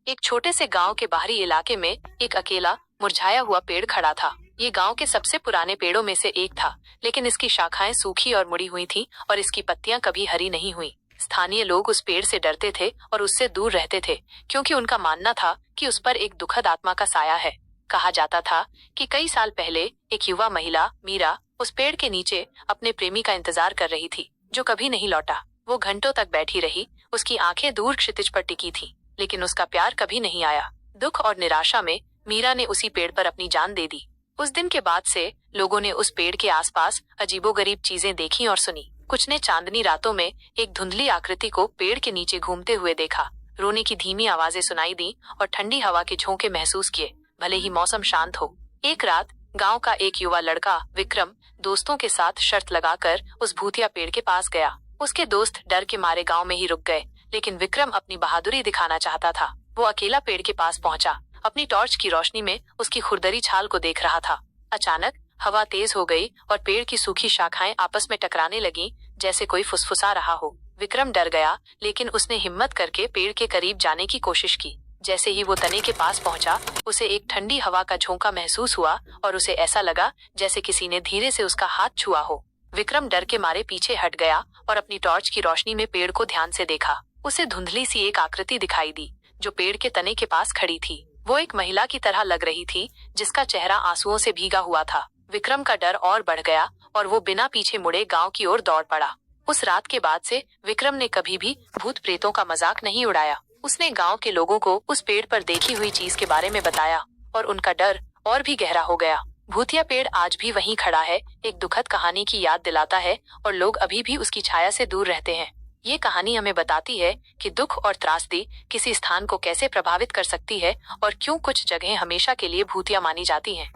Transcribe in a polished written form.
एक छोटे से गांव के बाहरी इलाके में एक अकेला मुरझाया हुआ पेड़ खड़ा था। ये गांव के सबसे पुराने पेड़ों में से एक था, लेकिन इसकी शाखाएं सूखी और मुड़ी हुई थीं और इसकी पत्तियां कभी हरी नहीं हुई। स्थानीय लोग उस पेड़ से डरते थे और उससे दूर रहते थे, क्योंकि उनका मानना था कि उस पर एक दुखद आत्मा का साया है। कहा जाता था कि कई साल पहले एक युवा महिला मीरा उस पेड़ के नीचे अपने प्रेमी का इंतजार कर रही थी, जो कभी नहीं लौटा। वो घंटों तक बैठी रही, उसकी आंखें दूर क्षितिज पर टिकी थीं, लेकिन उसका प्यार कभी नहीं आया। दुख और निराशा में मीरा ने उसी पेड़ पर अपनी जान दे दी। उस दिन के बाद से लोगों ने उस पेड़ के आसपास अजीबोगरीब चीजें देखी और सुनी। कुछ ने चांदनी रातों में एक धुंधली आकृति को पेड़ के नीचे घूमते हुए देखा, रोने की धीमी आवाजें सुनाई दी और ठंडी हवा के झोंके महसूस किए, भले ही मौसम शांत हो। एक रात गांव का एक युवा लड़का विक्रम दोस्तों के साथ शर्त लगाकर उस भूतिया पेड़ के पास गया। उसके दोस्त डर के मारे गांव में ही रुक गए, लेकिन विक्रम अपनी बहादुरी दिखाना चाहता था। वो अकेला पेड़ के पास पहुंचा, अपनी टॉर्च की रोशनी में उसकी खुरदरी छाल को देख रहा था। अचानक हवा तेज हो गई और पेड़ की सूखी शाखाएं आपस में टकराने लगीं, जैसे कोई फुसफुसा रहा हो। विक्रम डर गया, लेकिन उसने हिम्मत करके पेड़ के करीब जाने की कोशिश की। जैसे ही वो तने के पास पहुंचा, उसे एक ठंडी हवा का झोंका महसूस हुआ और उसे ऐसा लगा जैसे किसी ने धीरे से उसका हाथ छुआ हो। विक्रम डर के मारे पीछे हट गया और अपनी टॉर्च की रोशनी में पेड़ को ध्यान से देखा। उसे धुंधली सी एक आकृति दिखाई दी, जो पेड़ के तने के पास खड़ी थी। वो एक महिला की तरह लग रही थी, जिसका चेहरा आंसुओं से भीगा हुआ था। विक्रम का डर और बढ़ गया और वो बिना पीछे मुड़े गांव की ओर दौड़ पड़ा। उस रात के बाद से विक्रम ने कभी भी भूत प्रेतों का मजाक नहीं उड़ाया। उसने गांव के लोगों को उस पेड़ पर देखी हुई चीज के बारे में बताया और उनका डर और भी गहरा हो गया। भूतिया पेड़ आज भी वहीं खड़ा है, एक दुखद कहानी की याद दिलाता है और लोग अभी भी उसकी छाया से दूर रहते हैं। ये कहानी हमें बताती है कि दुख और त्रासदी किसी स्थान को कैसे प्रभावित कर सकती है और क्यों कुछ जगहें हमेशा के लिए भूतिया मानी जाती हैं।